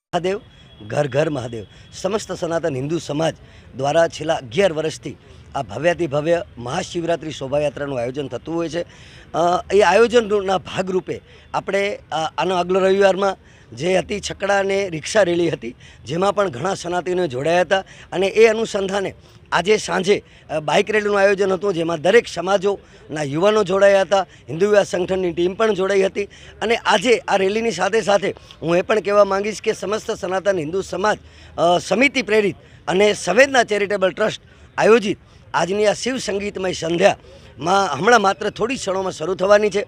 મહાદેવ ઘર ઘર મહાદેવ સમસ્ત સનાતન હિન્દુ સમાજ દ્વારા છેલ્લા 11 વર્ષથી આ ભવ્યાતિ ભવ્ય મહાશિવરાત્રિ શોભાયાત્રાનું આયોજન થતું હોય છે। એ આયોજનના ભાગરૂપે આપણે આનો આગલો રવિવારમાં જે હતી છકડા અને રિક્ષા રેલી હતી, જેમાં પણ ઘણા સનાતનીઓ જોડાયા હતા અને એ અનુસંધાને આજે સાંજે બાઇક રેલીનું આયોજન હતું, જેમાં દરેક સમાજોના યુવાનો જોડાયા હતા, હિન્દુ વિવાહ સંગઠનની ટીમ પણ જોડાઈ હતી। અને આજે આ રેલીની સાથે સાથે હું એ પણ કહેવા માંગીશ કે સમસ્ત સનાતન હિન્દુ સમાજ સમિતિ પ્રેરિત અને સંવેદના ચેરિટેબલ ટ્રસ્ટ આયોજિત આજની આ શિવ સંગીતમય સંધ્યામાં હમણાં માત્ર થોડી ક્ષણોમાં શરૂ થવાની છે।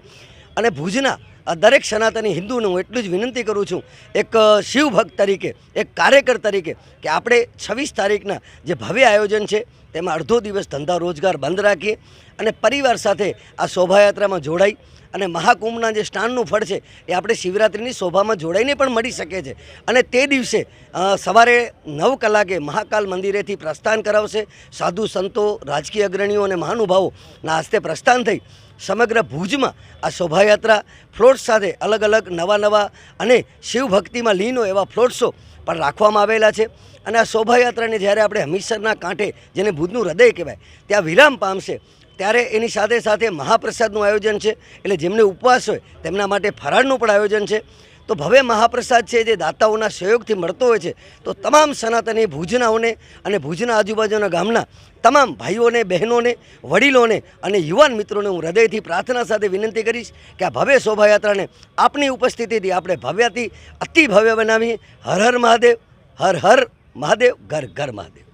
અને ભુજના દરેક સનાતની હિન્દુને હું એટલું જ વિનંતી કરું છું, એક શિવ ભક્ત તરીકે, એક કાર્યકર તરીકે, કે આપણે 26 તારીખના જે ભવ્ય આયોજન છે તેમાં અડધો દિવસ ધંધા રોજગાર બંધ રાખીએ અને પરિવાર સાથે આ શોભાયાત્રામાં જોડાઈ અને મહાકુંભના જે સ્નાનનું ફળ છે એ આપણે શિવરાત્રિની શોભામાં જોડાઈને પણ મળી શકે છે। અને તે દિવસે સવારે 9 કલાકે મહાકાલ મંદિરેથી પ્રસ્થાન કરાવશે। સાધુ સંતો, રાજકીય અગ્રણીઓ અને મહાનુભાવોના હસ્તે પ્રસ્થાન થઈ સમગ્ર ભુજમાં આ શોભાયાત્રા ફ્લોટ્સ સાથે અલગ અલગ નવા અને શિવભક્તિમાં લીન હોય એવા ફ્લોટ્સો પણ રાખવામાં આવેલા છે। અને આ શોભાયાત્રાને જ્યારે આપણે હમીરસરના કાંઠે, જેને ભુજનું હૃદય કહેવાય, ત્યાં વિરામ પામશે ત્યારે એની સાથે સાથે મહાપ્રસાદનું આયોજન છે। એટલે જેમને ઉપવાસ હોય તેમના માટે ફરાળનું પણ આયોજન છે। તો ભવ્ય મહાપ્રસાદ છે જે દાતાઓના સહયોગથી મળતો હોય છે। તો તમામ સનાતની ભુજનાઓને અને ભુજના આજુબાજુના ગામના તમામ ભાઈઓને, બહેનોને, વડીલોને અને યુવાન મિત્રોને હું હૃદયથી પ્રાર્થના સાથે વિનંતી કરીશ કે આ ભવ્ય શોભાયાત્રાને આપની ઉપસ્થિતિથી આપણે ભવ્યથી અતિ ભવ્ય બનાવીએ। હર હર મહાદેવ, હર હર મહાદેવ, ઘર ઘર મહાદેવ।